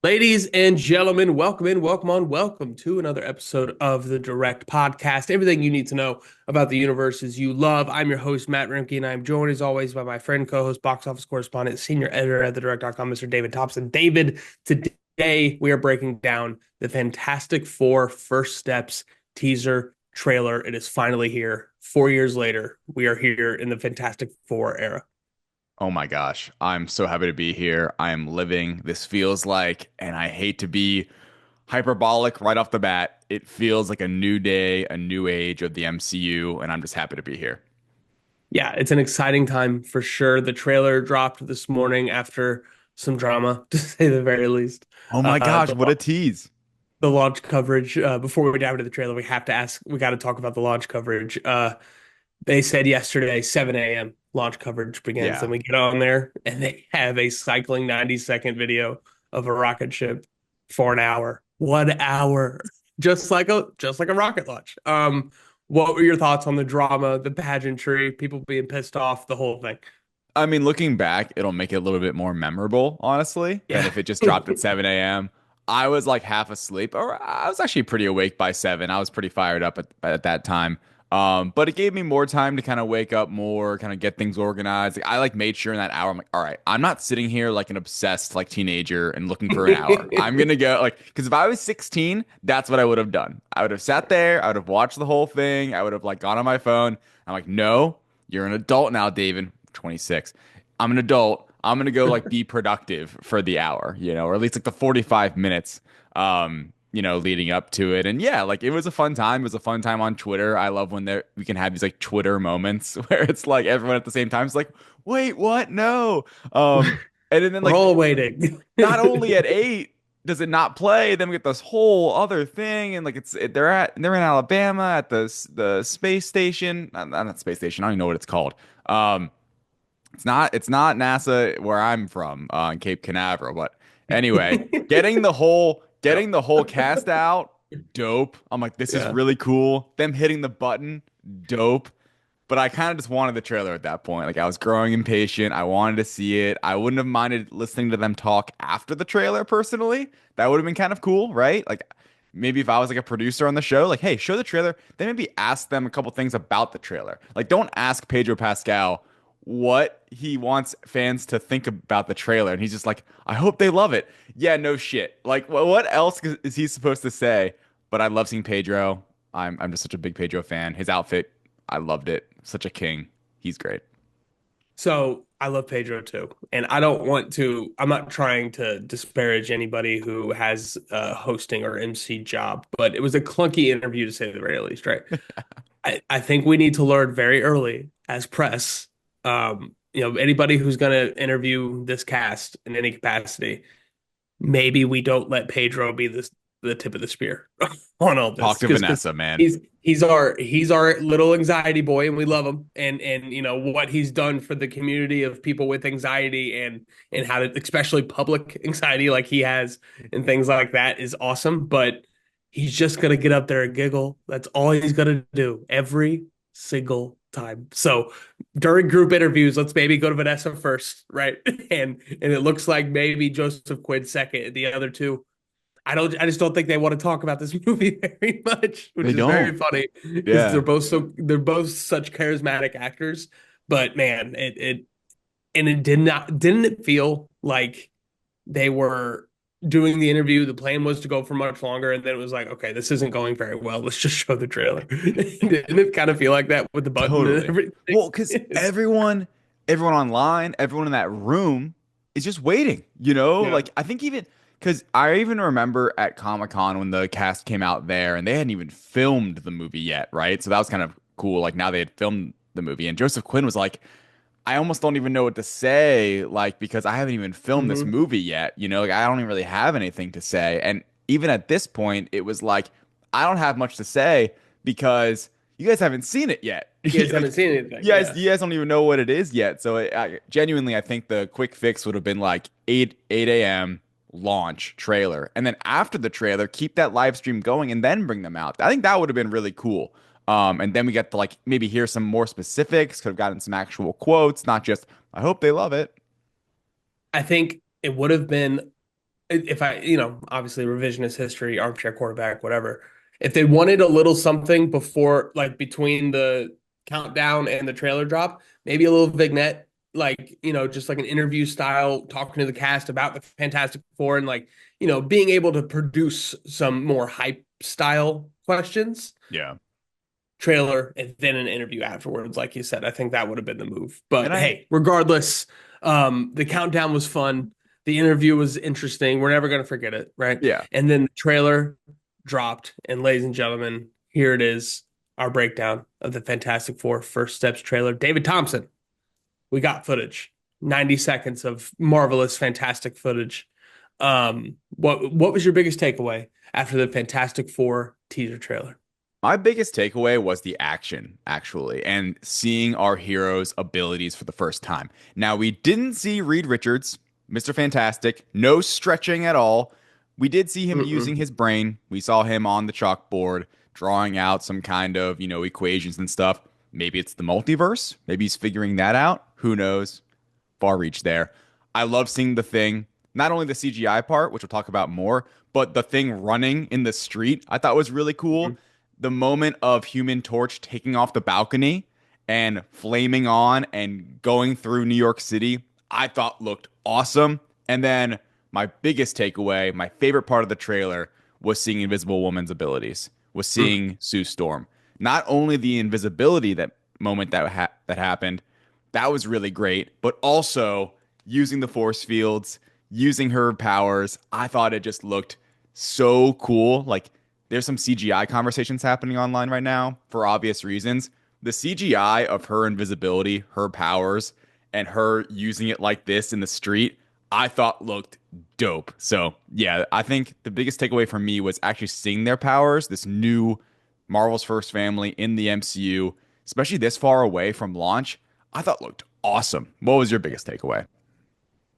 Ladies and gentlemen, welcome in, welcome on, welcome to another episode of the Direct Podcast. Everything you need to know about the universes you love. I'm your host, Matt Roembke, and I'm joined as always by my friend, co-host, box office correspondent, senior editor at thedirect.com, Mr. David Thompson. David, today we are breaking down the Fantastic Four First Steps teaser trailer. It is finally here. 4 years later, we are here in the Fantastic Four era. Oh my gosh, I'm so happy to be here. I am living. This feels like, and I hate to be hyperbolic right off the bat, it feels like a new day, a new age of the MCU, and I'm just happy to be here. Yeah, it's an exciting time for sure. The trailer dropped this morning after some drama, to say the very least. Oh my Uh, gosh, the, what a tease. the launch coverage, before we dive into the trailer, we got to talk about the launch coverage. They said yesterday, 7 a.m. launch coverage begins. Yeah. And we get on there and they have a cycling 90-second video of a rocket ship for an hour. 1 hour. Just like a rocket launch. What were your thoughts on the drama, the pageantry, people being pissed off, the whole thing? I mean, looking back, it'll make it a little bit more memorable, honestly, than Yeah. if it just dropped at 7 a.m. I was like half asleep, or I was actually pretty awake by 7. I was pretty fired up at that time. But it gave me more time to kind of wake up more, kind of get things organized. Like, I like made sure in that hour, I'm like, all right, I'm not sitting here like an obsessed like teenager and looking for an hour. I'm gonna go like, because if I was 16, that's what I would have done. I would have sat there, I would have watched the whole thing, I would have like gone on my phone. I'm like, no, you're an adult now, David. 26. I'm an adult. I'm gonna go like be productive for the hour, or at least like the 45 minutes, leading up to it. And yeah, like it was a fun time. It was a fun time on Twitter. I love when we can have these like Twitter moments where it's like everyone at the same time is like, wait, what? No. And then We're like all waiting. not only at 8 does it not play, then we get this whole other thing, and like they're in Alabama at the space station, not space station. I don't even know what it's called. Um, it's not NASA where I'm from, in Cape Canaveral, but anyway, getting the whole cast out, dope. I'm like, this is Yeah. really cool. Them hitting the button, dope. But I kind of just wanted the trailer at that point. Like I was growing impatient. I wanted to see it. I wouldn't have minded listening to them talk after the trailer personally. That would have been kind of cool, right? Like maybe if I was like a producer on the show, like, hey, show the trailer, then maybe ask them a couple things about the trailer. Like don't ask Pedro Pascal what he wants fans to think about the trailer. And he's just like, I hope they love it. Yeah, no shit. Like what else is he supposed to say? But I love seeing Pedro. I'm just such a big Pedro fan. His outfit, I loved it. Such a king. He's great. So I love Pedro too. And I'm not trying to disparage anybody who has a hosting or MC job, but it was a clunky interview to say the very least, right? I think we need to learn very early as press, anybody who's going to interview this cast in any capacity, maybe we don't let Pedro be the tip of the spear on all Talk this to because Vanessa, man. he's our little anxiety boy and we love him and what he's done for the community of people with anxiety and how to especially public anxiety like he has and things like that is awesome, but he's just gonna get up there and giggle. That's all he's gonna do every single time. So during group interviews, let's maybe go to Vanessa first, right? And it looks like maybe Joseph Quinn second. The other two, I just don't think they want to talk about this movie very much, which They is very don't. funny because Yeah. they're both such charismatic actors. But man, it didn't it feel like they were doing the interview. The plan was to go for much longer, and then it was like, okay, this isn't going very well. Let's just show the trailer. Didn't it kind of feel like that with the button and Totally. everything? Well, because everyone online, everyone in that room is just waiting, Yeah. Like I think even because I even remember at Comic-Con when the cast came out there and they hadn't even filmed the movie yet, right? So that was kind of cool. Like now they had filmed the movie and Joseph Quinn was like, I almost don't even know what to say, like, because I haven't even filmed this Hmm. movie yet, Like I don't even really have anything to say. And even at this point, it was like, I don't have much to say because you guys haven't seen it yet. You guys Like, haven't seen anything. you guys, Yeah. you guys don't even know what it is yet. So genuinely, I think the quick fix would have been like 8 a.m. launch trailer. And then after the trailer, keep that live stream going and then bring them out. I think that would have been really cool. And then we get to like maybe hear some more specifics, could have gotten some actual quotes, not just, I hope they love it. I think it would have been. if I, obviously revisionist history, armchair quarterback, whatever. If they wanted a little something before, like between the countdown and the trailer drop, maybe a little vignette, like, just like an interview style, talking to the cast about the Fantastic Four and like, being able to produce some more hype style questions, Yeah. trailer, and then an interview afterwards. Like you said, I think that would have been the move. And But I hey, regardless, the countdown was fun. The interview was interesting. We're never going to forget it, right? yeah. And then the trailer dropped. And ladies and gentlemen, here it is, our breakdown of the Fantastic Four First Steps trailer. David Thompson, we got footage. 90 seconds of marvelous, fantastic footage. What was your biggest takeaway after the Fantastic Four teaser trailer? My biggest takeaway was the action, actually, and seeing our heroes' abilities for the first time. Now, we didn't see Reed Richards, Mr. Fantastic, no stretching at all. We did see him using Mm-mm. his brain. We saw him on the chalkboard drawing out some kind of, equations and stuff. Maybe it's the multiverse. Maybe he's figuring that out. Who knows? Far reach there. I love seeing the thing, not only the CGI part, which we'll talk about more, but the thing running in the street, I thought was really cool. The moment of Human Torch taking off the balcony and flaming on and going through New York City, I thought looked awesome. And then my biggest takeaway, my favorite part of the trailer was seeing Invisible Woman's abilities, was Mm. seeing Sue Storm. Not only the invisibility that moment that happened, that was really great, but also using the force fields, using her powers. I thought it just looked so cool. Like there's some CGI conversations happening online right now for obvious reasons. The CGI of her invisibility, her powers, and her using it like this in the street, I thought looked dope. So, yeah, I think the biggest takeaway for me was actually seeing their powers, this new Marvel's first family in the MCU, especially this far away from launch. I thought looked awesome. What was your biggest takeaway?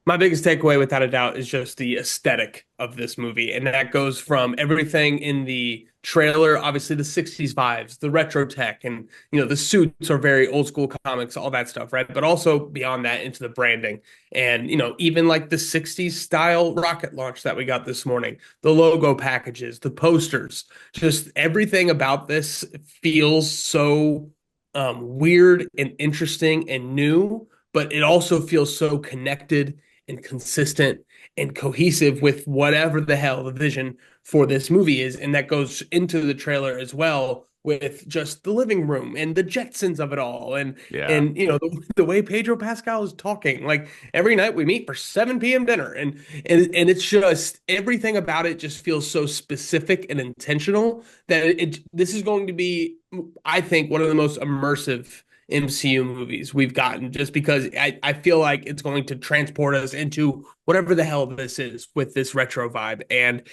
My biggest takeaway, without a doubt, is just the aesthetic of this movie. And that goes from everything in the trailer, obviously the 60s vibes, the retro tech, and the suits are very old school comics, all that stuff, right? But also beyond that into the branding. And even like the 60s style rocket launch that we got this morning, the logo packages, the posters, just everything about this feels so weird and interesting and new, but it also feels so connected and consistent and cohesive with whatever the hell the vision for this movie is. And that goes into the trailer as well with just the living room and the Jetsons of it all. And Yeah. and the way Pedro Pascal is talking, like every night we meet for 7 p.m. dinner. And it's just everything about it just feels so specific and intentional that this is going to be, I think, one of the most immersive MCU movies we've gotten, just because I feel like it's going to transport us into whatever the hell this is with this retro vibe. And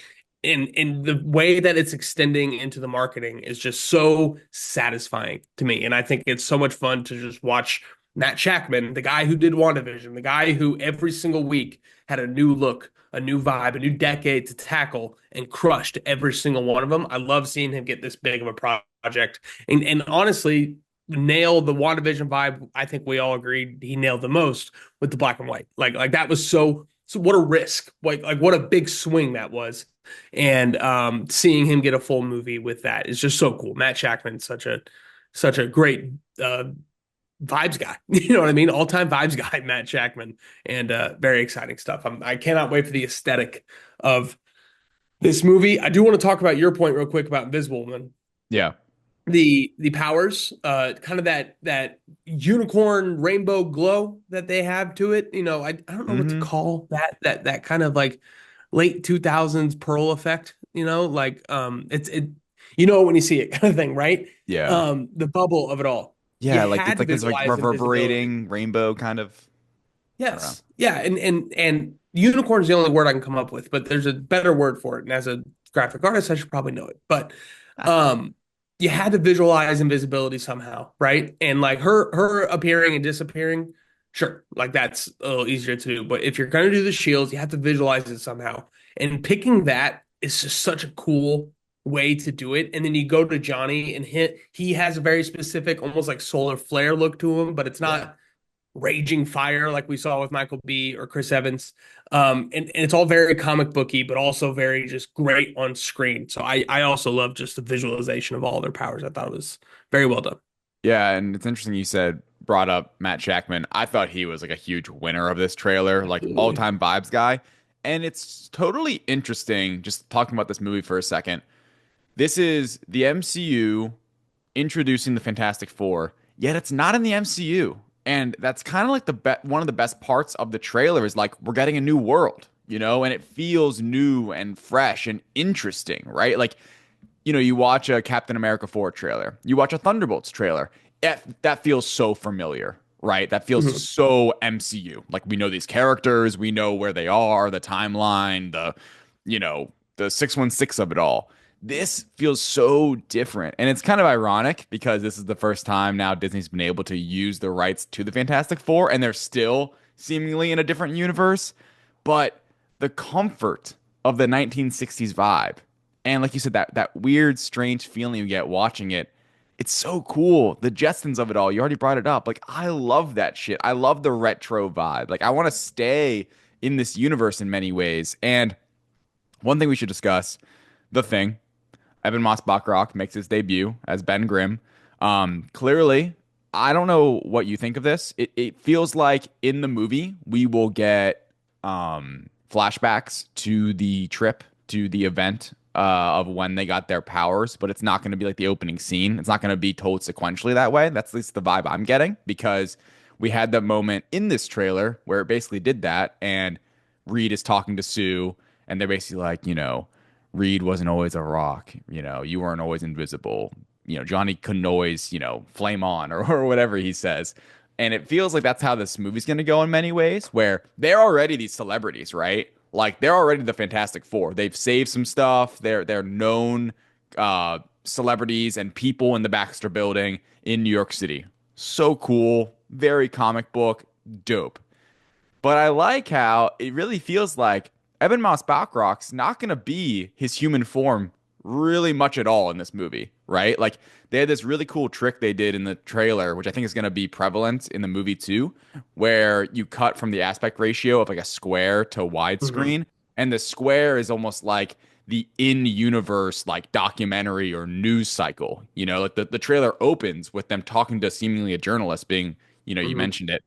in the way that it's extending into the marketing is just so satisfying to me. And I think it's so much fun to just watch Matt Shackman, the guy who did WandaVision, the guy who every single week had a new look, a new vibe, a new decade to tackle and crushed every single one of them. I love seeing him get this big of a project. And honestly, nail the WandaVision vibe. I think we all agreed he nailed the most with the black and white. Like that was so what a risk. Like what a big swing that was. And seeing him get a full movie with that is just so cool. Matt Shackman, such a great vibes guy. You know what I mean? All-time vibes guy, Matt Shackman. And very exciting stuff. I cannot wait for the aesthetic of this movie. I do want to talk about your point real quick about Invisible Woman. Yeah. The powers, kind of that unicorn rainbow glow that they have to it. I don't know what to Hmm. call that kind of like late 2000s pearl effect, like it when you see it kind of thing, right? Yeah. The bubble of it all. You Yeah, like had it's to like this like visualize invisibility. reverberating rainbow kind of. I don't know. Yes. Yeah, and unicorn is the only word I can come up with, but there's a better word for it. And as a graphic artist, I should probably know it. But um you had to visualize invisibility somehow, right? And like her appearing and disappearing, sure, like that's a little easier to do. But if you're gonna do the shields, you have to visualize it somehow. And picking that is just such a cool way to do it. And then you go to Johnny and he has a very specific, almost like solar flare look to him, but it's Yeah. not raging fire like we saw with Michael B or Chris Evans. And it's all very comic booky, but also very just great on screen. So I also love just the visualization of all their powers. I thought it was very well done. Yeah, and it's interesting you said brought up Matt Shackman. I thought he was like a huge winner of this trailer, like Absolutely. all-time vibes guy. And it's totally interesting just talking about this movie for a second. This is the MCU introducing the Fantastic Four, yet it's not in the MCU. And that's kind of like one of the best parts of the trailer is like we're getting a new world, and it feels new and fresh and interesting, right? Like you watch a Captain America 4 trailer, you watch a Thunderbolts trailer. That feels so familiar, right? That feels Mhm. so MCU. Like we know these characters, we know where they are, the timeline, the 616 of it all. This feels so different. And it's kind of ironic because this is the first time now Disney's been able to use the rights to the Fantastic Four, and they're still seemingly in a different universe. But the comfort of the 1960s vibe, and like you said, that weird, strange feeling you get watching it, it's so cool. The Jetsons of it all, you already brought it up. Like, I love that shit. I love the retro vibe. Like, I want to stay in this universe in many ways. And one thing we should discuss, The Thing. Evan Moss Bachrach makes his debut as Ben Grimm. Clearly, I don't know what you think of this. It feels like in the movie we will get flashbacks to the trip to the event of when they got their powers, but it's not going to be like the opening scene. It's not going to be told sequentially that way. That's at least the vibe I'm getting because we had that moment in this trailer where it basically did that, and Reed is talking to Sue, and they're basically like, Reed wasn't always a rock. You weren't always invisible. Johnny couldn't always, flame on or whatever he says. And it feels like that's how this movie's going to go in many ways, where they're already these celebrities, right? Like they're already the Fantastic Four. They've saved some stuff. They're known celebrities and people in the Baxter Building in New York City. So cool, very comic book, dope. But I like how it really feels like Evan Moss Bachrach's not going to be his human form really much at all in this movie, right? Like they had this really cool trick they did in the trailer, which I think is going to be prevalent in the movie too, where you cut from the aspect ratio of like a square to Mhm. widescreen, and the square is almost like the in-universe like documentary or news cycle. Like the trailer opens with them talking to seemingly a journalist being, you Mhm. mentioned it,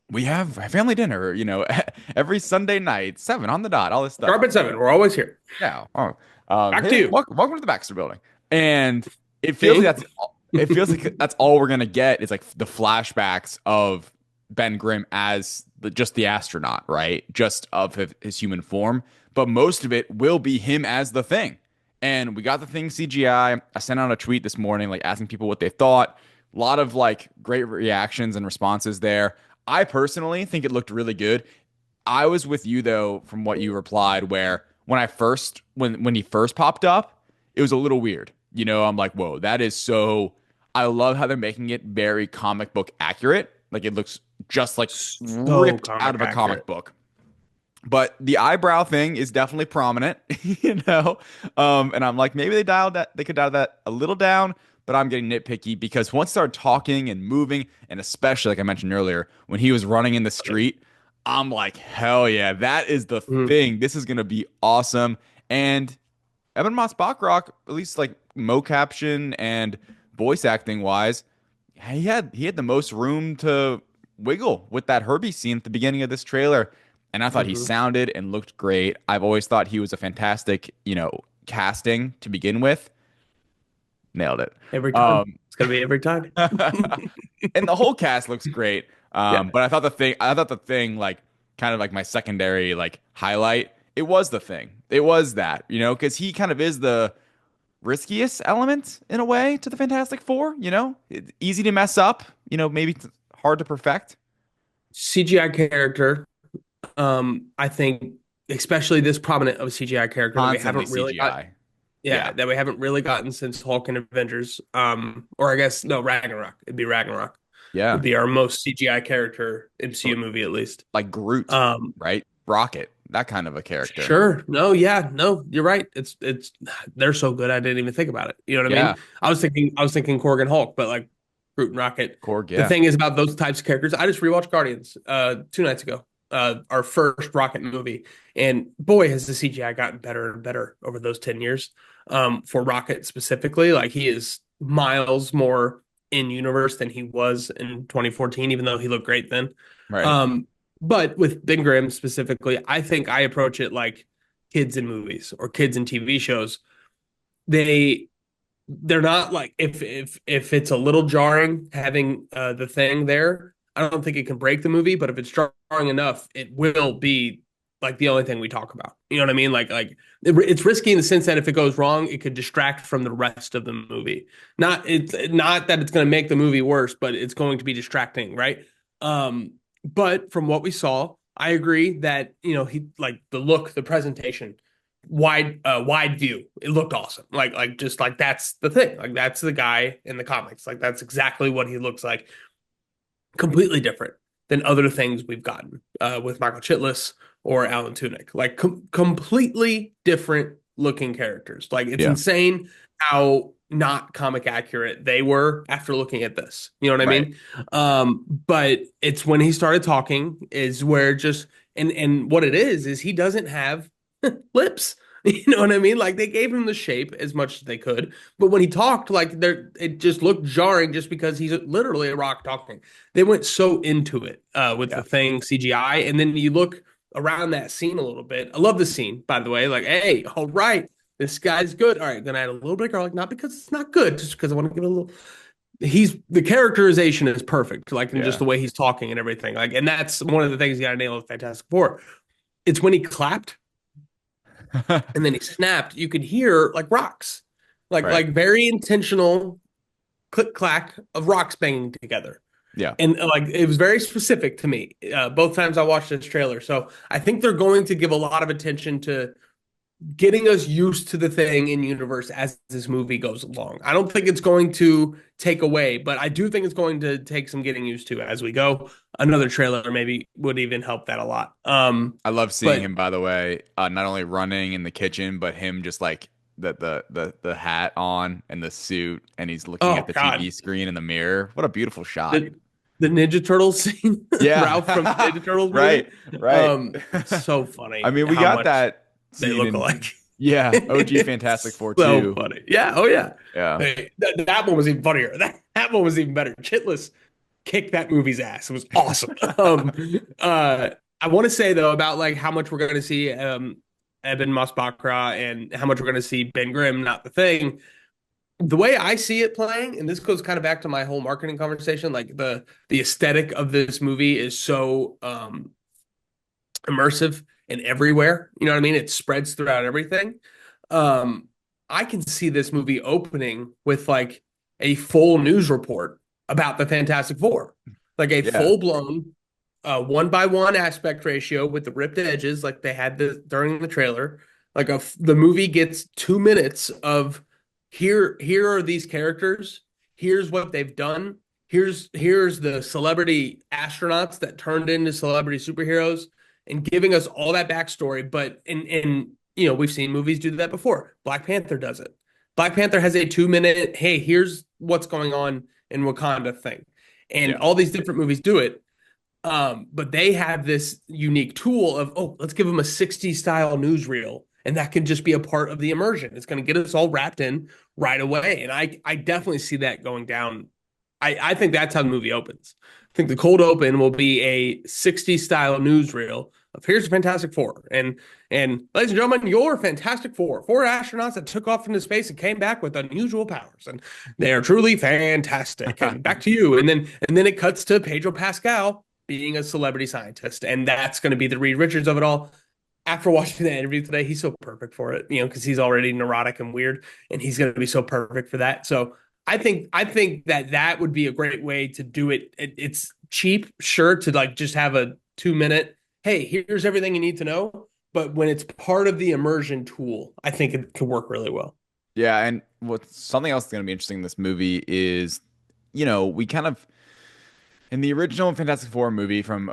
we have family dinner, every Sunday night, 7 on the dot, all this stuff. Sharp at seven. We're always here. Yeah. Oh, Back to hey, you. welcome to the Baxter Building. And Bing. it feels like that's all we're gonna get is like the flashbacks of Ben Grimm as just the astronaut, right? Just of his human form. But most of it will be him as the Thing. And we got the Thing CGI. I sent out a tweet this morning, like asking people what they thought. A lot of like great reactions and responses there. I personally think it looked really good. I was with you though from what you replied where when he first popped up, it was a little weird. I'm like, "Whoa, that is so I love how they're making it very comic book accurate. Like it looks just like So ripped out comic of a comic accurate. book." But the eyebrow thing is definitely prominent, you know. And I'm like, maybe they could dial that a little down, but I'm getting nitpicky because once they started talking and moving, and especially like I mentioned earlier, when he was running in the street, I'm like, hell yeah, that is the Mhm. thing. This is gonna be awesome. And Evan Moss Bachrach, at least like mocaption and voice acting wise, he had the most room to wiggle with that Herbie scene at the beginning of this trailer. And I thought he Mhm. sounded and looked great. I've always thought he was a fantastic, casting to begin with. Nailed it. Every time. Um, It's gonna be every time. and the whole cast looks great. Yeah. But I thought the thing, like kind of like my secondary like highlight, it was the thing. It was that, because he kind of is the riskiest element in a way to the Fantastic Four. Easy to mess up. Maybe hard to perfect. CGI character. I think especially this prominent of a CGI character that we Constantly haven't really got. CGI. Yeah, Yeah. that we haven't really gotten since Hulk and Avengers. Or I guess no, Ragnarok. It'd be Ragnarok. Yeah. Would be our most CGI character Or MCU movie at least. like Groot, Um, right? Rocket, that kind of a character. sure. No, yeah, no, you're right. It's they're so good I didn't even think about it. You know what I Yeah. mean? I was thinking Korg and Hulk, but like Groot and Rocket. Korg, The yeah. thing is about those types of characters. I just rewatched Guardians 2 nights ago, our first Rocket movie, and boy, has the CGI gotten better and better over those 10 years. For Rocket specifically, like he is miles more in universe than he was in 2014, even though he looked great then. Right. Um, but with Ben Grimm specifically, I think I approach it like kids in movies or kids in TV shows. They they're not like if it's a little jarring having the thing there, I don't think it can break the movie, but if it's jarring enough, it will be like the only thing we talk about. You know what I mean? It's risky in the sense that if it goes wrong, it could distract from the rest of the movie. Not that it's going to make the movie worse, but it's going to be distracting, right? But from what we saw, I agree that he like the look, the presentation, wide view. It looked awesome. Like just like that's the thing. Like that's the guy in the comics. Like that's exactly what he looks like. Completely different than other things we've gotten with Michael Chitlis or Alan Tudyk. Like completely different looking characters. Like it's Yeah. insane how not comic accurate they were after looking at this. You know what I Right. mean? But it's when he started talking is where just and what it is he doesn't have lips. You know what I mean? Like they gave him the shape as much as they could, but when he talked, like there, it just looked jarring just because he's literally a rock talking. They went so into it with Yeah. the thing CGI, and then you look around that scene a little bit. I love the scene, by the way. Like, hey, all right, this guy's good. All right, gonna add a little bit of garlic, not because it's not good, just because I want to give it a little. He's the characterization is perfect, like in just Yeah. the way he's talking and everything. Like, and that's one of the things you got to nail with Fantastic Four. It's when he clapped and then he snapped, you could hear like rocks, Right. like very intentional click clack of rocks banging together. Yeah. And like it was very specific to me both times I watched this trailer. So I think they're going to give a lot of attention to getting us used to the thing in universe as this movie goes along. I don't think it's going to take away, but I do think it's going to take some getting used to as we go. Another trailer maybe would even help that a lot. I love seeing But him, by the way, not only running in the kitchen, but him just like the hat on and the suit, and he's looking at oh the god, TV screen in the mirror. What a beautiful shot. the the Ninja Turtles scene, Ralph from the Yeah. Ninja Turtles movie. Right. Right. So I funny mean, we how got much that they scene look in, alike. yeah, OG Fantastic It's Four so too. funny. Yeah. Oh yeah. Yeah. Hey, that one was even funnier. That one was even better. Chitless kicked that movie's ass. It was awesome. Uh, I want to say though about like how much we're going to see Eben Mosbachra and how much we're going to see Ben Grimm, not the thing. The way I see it playing, and this goes kind of back to my whole marketing conversation, like the aesthetic of this movie is so immersive and everywhere. You know what I mean? It spreads throughout everything. Um, I can see this movie opening with like a full news report about the Fantastic Four, like a Yeah. full blown 1 by 1 aspect ratio with the ripped edges, like they had during the trailer. Like the movie gets 2 minutes of here are these characters. Here's what they've done. Here's the celebrity astronauts that turned into celebrity superheroes and giving us all that backstory. But in we've seen movies do that before. Black Panther does it. Black Panther has a 2 minute, hey, here's what's going on in Wakanda thing. And Yeah. all these different movies do it. But they have this unique tool of, oh, let's give them a 60s style newsreel. And that can just be a part of the immersion. It's going to get us all wrapped in right away. And I definitely see that going down. I think that's how the movie opens. I think the cold open will be a 60s style newsreel of here's the Fantastic Four. And ladies and gentlemen, your Fantastic Four. Four astronauts that took off into space and came back with unusual powers. And they are truly fantastic. And back to you. And then it cuts to Pedro Pascal being a celebrity scientist. And that's going to be the Reed Richards of it all. After watching that interview today, he's so perfect for it, because he's already neurotic and weird, and he's going to be so perfect for that. So I think that would be a great way to do it. It's cheap, sure, to like just have a 2 minute, hey, here's everything you need to know. But when it's part of the immersion tool, I think it could work really well. Yeah, and what something else that's going to be interesting in this movie is, we kind of in the original Fantastic Four movie from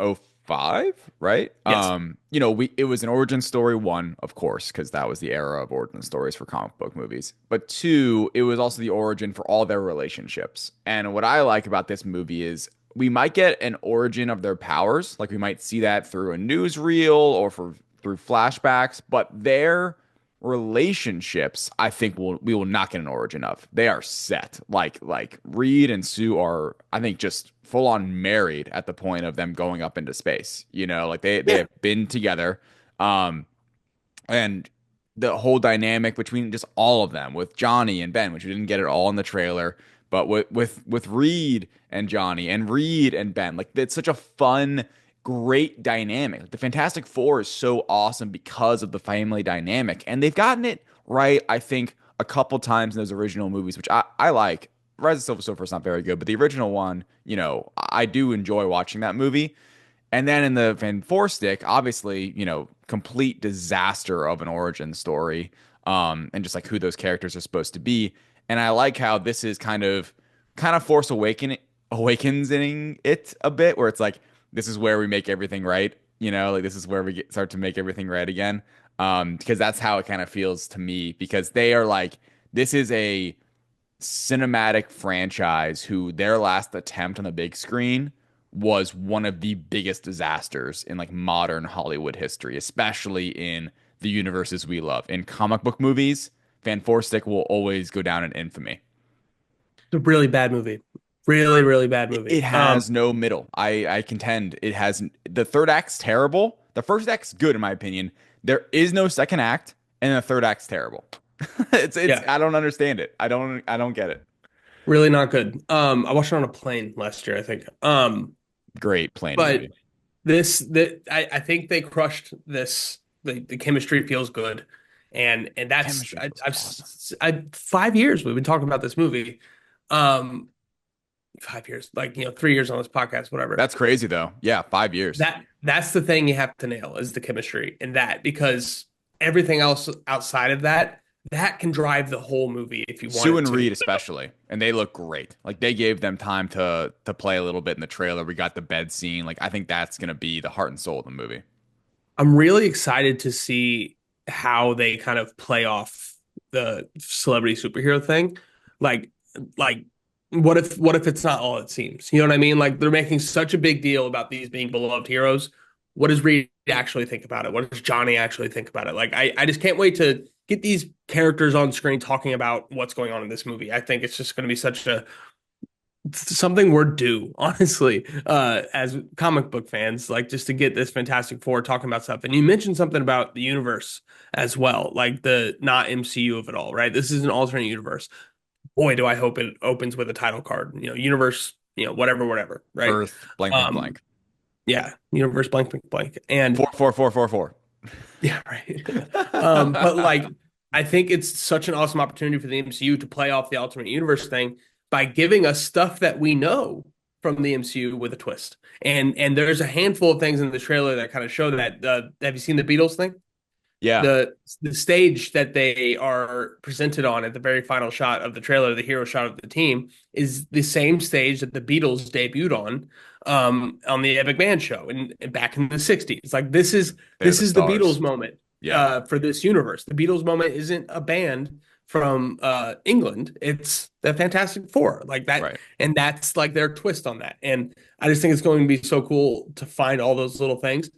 five, right? Yes. We it was an origin story one, of course, because that was the era of origin stories for comic book movies. But two, it was also the origin for all their relationships. And what I like about this movie is we might get an origin of their powers, like we might see that through a newsreel or through flashbacks, but their relationships, I think we will not get an origin of. They are set. Like Reed and Sue are, I think, just full on married at the point of them going up into space. Like they Yeah. have been together. Um, and the whole dynamic between just all of them with Johnny and Ben, which we didn't get it all in the trailer, but with Reed and Johnny and Reed and Ben, like it's such a fun, great dynamic. Like, the Fantastic Four is so awesome because of the family dynamic, and they've gotten it right, I think, a couple times in those original movies, which I like. Rise of Silver Surfer is not very good, but the original one, I do enjoy watching that movie. And then in the Van Four Stick, obviously, complete disaster of an origin story, and just like who those characters are supposed to be. And I like how this is kind of awakening it a bit, where it's like this is where we make everything right, like this is where we start to make everything right again. Because that's how it kind of feels to me, because they are like, this is a cinematic franchise who their last attempt on the big screen was one of the biggest disasters in like modern Hollywood history, especially in the universes we love. In comic book movies, Van Forstick will always go down in infamy. It's a really bad movie. Really, really bad It movie. has no middle. I contend it has. The third act's terrible. The first act's good in my opinion. There is no second act, and the third act's terrible. It's Yeah, I don't understand it. I don't get it. really not good. I watched it on a plane last year, I think. Great plane But movie. I think they crushed this. The chemistry feels good, and that's Chemistry was awesome. 5 years we've been talking about this movie. Um, 5 years, like 3 years on this podcast, whatever. That's crazy though. Yeah, 5 years. That's the thing you have to nail is the chemistry in that, because everything else outside of that can drive the whole movie if you want Sue it and to. Reed especially, and they look great. Like they gave them time to play a little bit in the trailer. We got the bed scene. Like I think that's gonna be the heart and soul of the movie. I'm really excited to see how they kind of play off the celebrity superhero thing. Like, like what if it's not all it seems? You know what I mean? Like they're making such a big deal about these being beloved heroes. What does Reed actually think about it? What does Johnny actually think about it? Like I just can't wait to get these characters on screen talking about what's going on in this movie. I think it's just going to be such a something we're due, honestly, as comic book fans, like just to get this Fantastic Four talking about stuff. And you mentioned something about the universe as well, like the not MCU of it all, right? This is an alternate universe. Boy, do I hope it opens with a title card, universe, whatever, whatever, right? Earth blank blank Um, blank. yeah, universe blank, blank, blank. And 44444. yeah, right. But like, I think it's such an awesome opportunity for the MCU to play off the alternate universe thing by giving us stuff that we know from the MCU with a twist. And there's a handful of things in the trailer that kind of show that. Have you seen the Beatles thing? Yeah, The stage that they are presented on at the very final shot of the trailer, the hero shot of the team, is the same stage that the Beatles debuted on the Epic Band show and back in the 60s. Like they're this the is the Beatles stars. moment Yeah, for this universe. The Beatles moment isn't a band from England. It's the Fantastic Four. Like that, right. and that's like their twist on that. And I just think it's going to be so cool to find all those little things.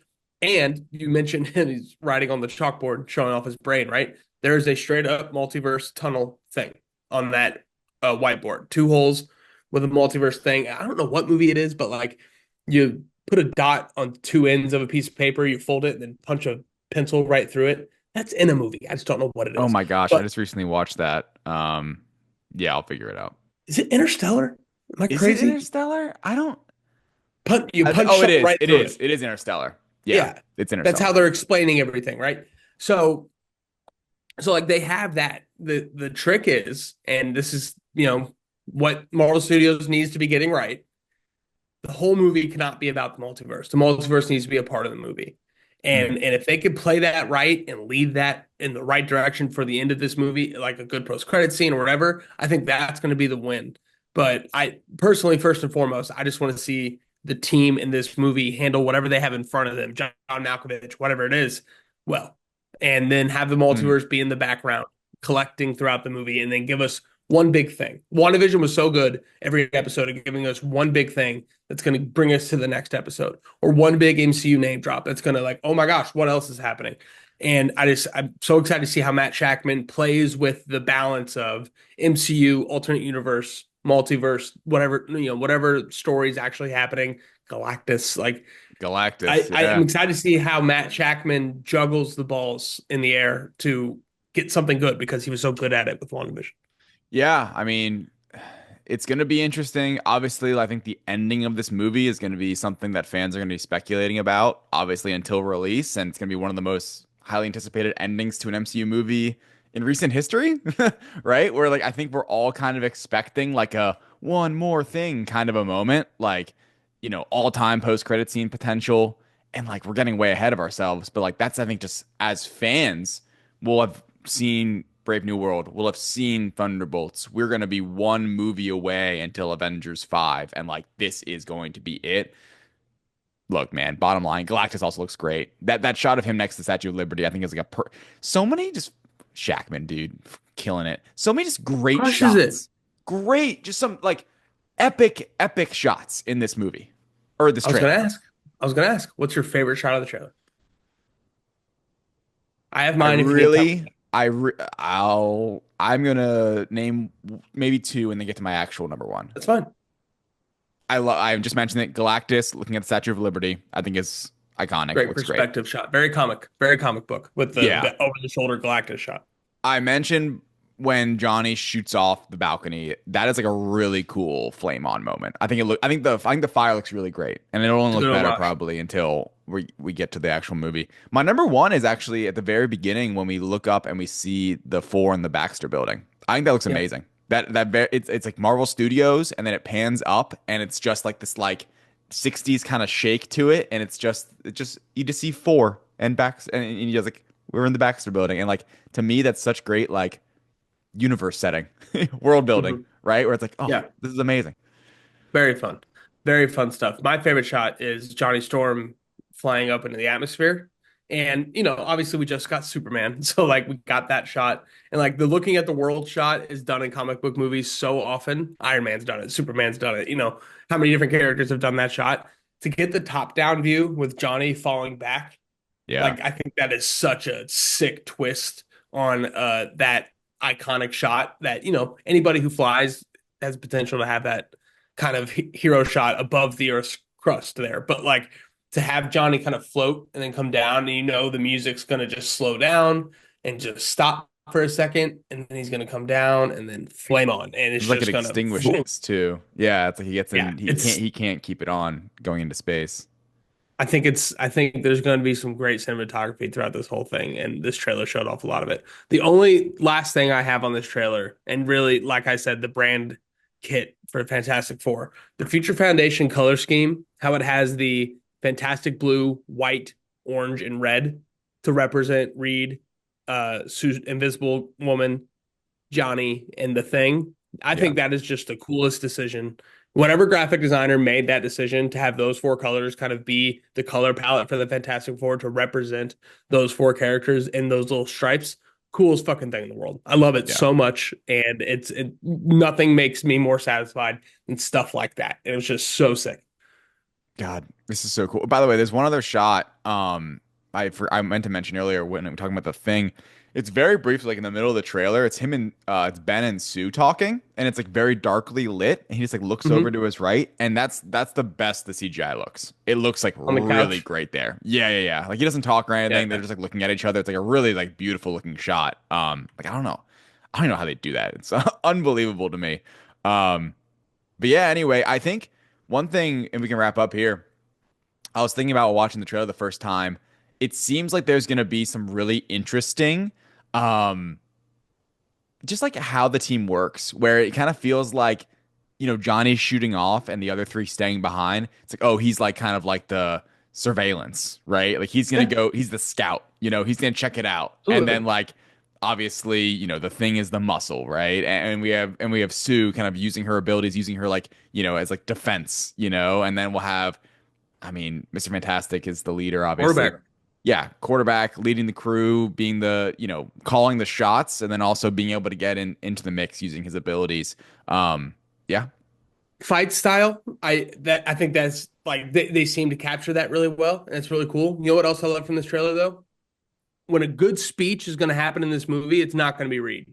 And you mentioned him, he's writing on the chalkboard, showing off his brain, right? There's a straight up multiverse tunnel thing on that whiteboard. Two holes with a multiverse thing. I don't know what movie it is, but like you put a dot on two ends of a piece of paper, you fold it, and then punch a pencil right through it. That's in a movie. I just don't know what it Oh is. my gosh, I But just recently watched that. Yeah, I'll figure it out. is it Interstellar? Am I Is it crazy? Interstellar? I don't. You punch Oh, it something is. right It through is. it. It is Interstellar. Yeah, Yeah. it's That's how Interstellar. they're explaining everything, right? So like they have that. The trick is, and this is, what Marvel Studios needs to be getting right. The whole movie cannot be about the multiverse. The multiverse needs to be a part of the movie. Mhm. And if they could play that right and lead that in the right direction for the end of this movie, like a good post credit scene or whatever, I think that's going to be the win. But I personally, first and foremost, I just want to see the team in this movie handle whatever they have in front of them, John Malkovich, whatever it is, well, and then have the Mm. multiverse be in the background, collecting throughout the movie, and then give us one big thing. WandaVision was so good every episode of giving us one big thing that's going to bring us to the next episode, or one big MCU name drop that's going to like, oh my gosh, what else is happening? And I'm so excited to see how Matt Shackman plays with the balance of MCU, alternate universe, multiverse, whatever, whatever story is actually happening, Galactus. Like Galactus, I'm yeah. excited to see how Matt Shackman juggles the balls in the air to get something good because he was so good at it with WandaVision. Yeah, I mean, it's going to be interesting. Obviously, I think the ending of this movie is going to be something that fans are going to be speculating about, obviously, until release. And it's going to be one of the most highly anticipated endings to an MCU movie in recent history, right? Where, like, I think we're all kind of expecting, like, a one more thing kind of a moment, like, all time post credit scene potential. And, like, we're getting way ahead of ourselves. But, like, that's, I think, just as fans, we'll have seen Brave New World. We'll have seen Thunderbolts. We're going to be one movie away until Avengers 5. And like, this is going to be it. Look, man, bottom line, Galactus also looks great. That shot of him next to the Statue of Liberty, I think is like so many just Shackman, dude, killing it. So many just great Crushes it. shots. Great, just some like epic shots in this movie or this I was gonna trailer. ask. I was gonna ask, what's your favorite shot of the trailer? I have I mine if you need time. really, I'm gonna name maybe two and then get to my actual number one. That's fine. I just mentioned it. Galactus looking at the Statue of Liberty, I think is iconic. Great Looks great. perspective shot. Very comic book with Yeah. the over the shoulder Galactus shot. I mentioned when Johnny shoots off the balcony, that is like a really cool flame on moment. I think the fire looks really great. And it'll only It's a look good better homage. probably until we get to the actual movie. My number one is actually at the very beginning when we look up and we see the four in the Baxter building. I think that looks Yeah. amazing. It's like Marvel Studios and then it pans up and it's just like this like 60s kind of shake to it and it just you just see four and backs and you just like we're in the Baxter building and like to me that's such great like universe setting, world building, Mhm. right? Where it's like, oh, Yeah. this is amazing. Very fun. Very fun stuff. My favorite shot is Johnny Storm flying up into the atmosphere. And, obviously we just got Superman. So like we got that shot. And like the looking at the world shot is done in comic book movies so often. Iron Man's done it, Superman's done it. How many different characters have done that shot? To get the top down view with Johnny falling back, Yeah. like I think that is such a sick twist on that iconic shot that, anybody who flies has potential to have that kind of hero shot above the Earth's crust there. But like to have Johnny kind of float and then come down, and the music's gonna just slow down and just stop for a second, and then he's gonna come down and then flame on, and it's It's like it just gonna boom. extinguishes too. Yeah, it's like he gets Yeah, in, he can't it's he can't keep it on going into space. I think there's going to be some great cinematography throughout this whole thing, and this trailer showed off a lot of it. The only last thing I have on this trailer, and really, like I said, the brand kit for Fantastic Four, the Future Foundation color scheme, how it has the Fantastic Blue, white, orange, and red to represent Reed, Invisible Woman, Johnny, and the Thing. I Yeah. think that is just the coolest decision. Whatever graphic designer made that decision to have those four colors kind of be the color palette for the Fantastic Four to represent those four characters in those little stripes, coolest fucking thing in the world. I love it Yeah. so much, and nothing makes me more satisfied than stuff like that. And it was just so sick. God, this is so cool. By the way, there's one other shot. I meant to mention earlier when we were talking about the thing. It's very brief, like in the middle of the trailer. It's him and it's Ben and Sue talking, and it's like very darkly lit. And he just like looks over Hmm. to his right, and that's the best the CGI looks. It looks like On the really couch. great there. Yeah. Like he doesn't talk or anything. They're Yeah. just like looking at each other. It's like a really like beautiful looking shot. Like I don't know how they do that. It's unbelievable to me. Um, but yeah. Anyway, I think one thing, and we can wrap up here. I was thinking about watching the trailer the first time. It seems like there's going to be some really interesting, um, just like how the team works, where it kind of feels like, Johnny's shooting off and the other three staying behind. It's like, oh, he's like kind of like the surveillance, right? Like he's going Yeah, to go, he's the scout, he's going to check it out. And then absolutely. like, obviously, the thing is the muscle, right? And we have Sue kind of using her abilities, using her like, as like defense, and then we'll have, I mean, Mr. Fantastic is the leader, obviously. Quarterback. Yeah, quarterback, leading the crew, being the, calling the shots, and then also being able to get into the mix using his abilities. Yeah, Fight style, I think that's like they seem to capture that really well, and it's really cool. You know what else I love from this trailer though? When a good speech is going to happen in this movie, it's not going to be Reed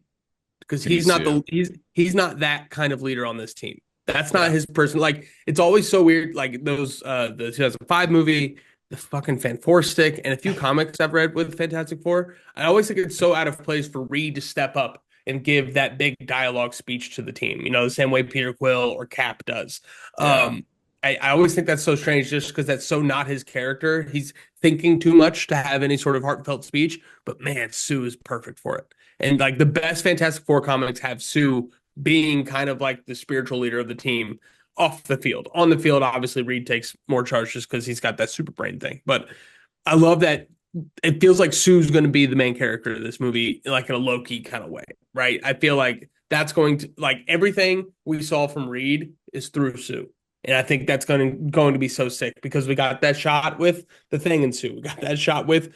because it's gonna be he's not Sue. he's not that kind of leader on this team. That's not Yeah. his person. Like it's always so weird. Like those the 2005 movie, the fucking Fan Four stick, and a few comics I've read with Fantastic Four. I always think it's so out of place for Reed to step up and give that big dialogue speech to the team. The same way Peter Quill or Cap does. Yeah. Um, I always think that's so strange, just because that's so not his character. He's thinking too much to have any sort of heartfelt speech. But man, Sue is perfect for it. And like the best Fantastic Four comics have Sue being kind of like the spiritual leader of the team off the field. On the field, obviously, Reed takes more charge just because he's got that super brain thing. But I love that it feels like Sue's going to be the main character of this movie, like in a low key kind of way, right? I feel like that's going to like everything we saw from Reed is through Sue. And I think that's going to be so sick because we got that shot with the Thing and Sue. We got that shot with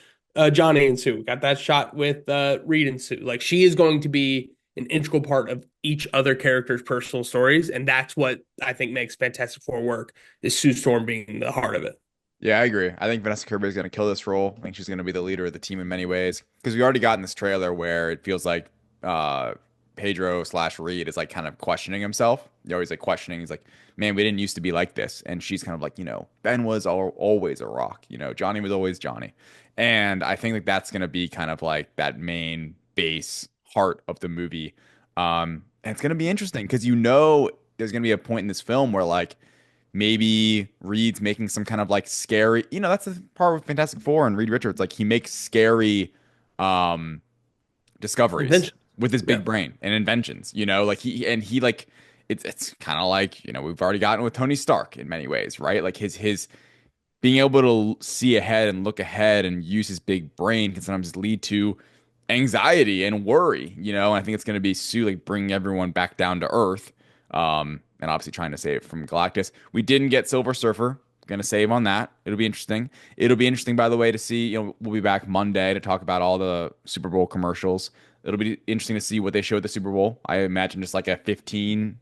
Johnny and Sue. We got that shot with Reed and Sue. Like she is going to be an integral part of each other character's personal stories, and that's what I think makes Fantastic Four work. Is Sue Storm being the heart of it? Yeah, I agree. I think Vanessa Kirby is going to kill this role. I think she's going to be the leader of the team in many ways because we already got in this trailer where it feels like uh, Pedro slash Reed is like kind of questioning himself. You're always like questioning. He's like, man, we didn't used to be like this. And she's kind of like, Ben was always a rock. Johnny was always Johnny. And I think like that's going to be kind of like that main base heart of the movie. And it's going to be interesting because there's going to be a point in this film where like, maybe Reed's making some kind of like scary, that's the part with Fantastic Four and Reed Richards. Like he makes scary um discoveries Invention. with his Yeah. big brain and inventions, like he like it's kind of like, we've already gotten with Tony Stark in many ways, right? Like his being able to see ahead and look ahead and use his big brain can sometimes lead to anxiety and worry, and I think it's going to be Sue like bringing everyone back down to earth, and obviously trying to save from Galactus. We didn't get Silver Surfer. Going to save on that. It'll be interesting. It'll be interesting, by the way, to see, we'll be back Monday to talk about all the Super Bowl commercials. It'll be interesting to see what they show at the Super Bowl. I imagine just like a 15-30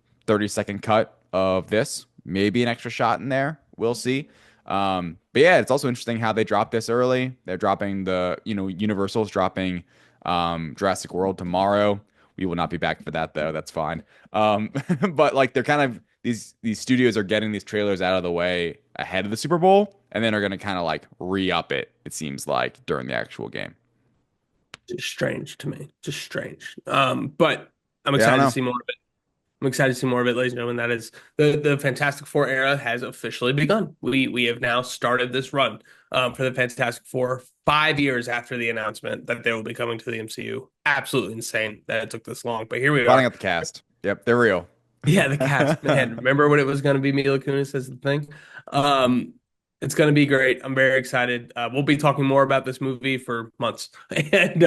second cut of this, maybe an extra shot in there. We'll see. But yeah, it's also interesting how they dropped this early. They're dropping Universal's dropping Jurassic World tomorrow. We will not be back for that though. That's fine. But like they're kind of these studios are getting these trailers out of the way ahead of the Super Bowl, and then are going to kind of like re-up it. It seems like during the actual game. Just strange to me. Just strange. But I'm Yeah, I don't excited to know. see more of it. I'm excited to see more of it, ladies and gentlemen. That is the Fantastic Four era has officially begun. We have now started this run for the Fantastic Four 5 years after the announcement that they will be coming to the MCU. Absolutely insane that it took this long, but here we Plotting are. up the cast. Yep, they're real. Yeah, the cast, man. Remember when it was going to be Mila Kunis as the Thing? Um, it's going to be great. I'm very excited. We'll be talking more about this movie for months. And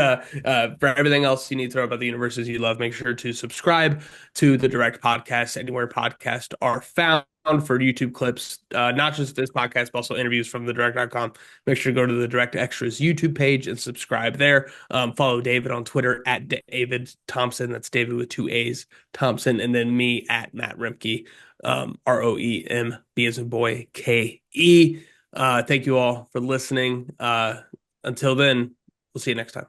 for everything else you need to know about the universes you love, make sure to subscribe to the Direct Podcast anywhere podcasts are found for YouTube clips, not just this podcast, but also interviews from thedirect.com. Make sure to go to the Direct Extras YouTube page and subscribe there. Follow David on Twitter at David Thompson. That's David with two A's. Thompson, and then me at Matt Roembke, Roemb as in boy, Ke. Thank you all for listening. Until then, we'll see you next time.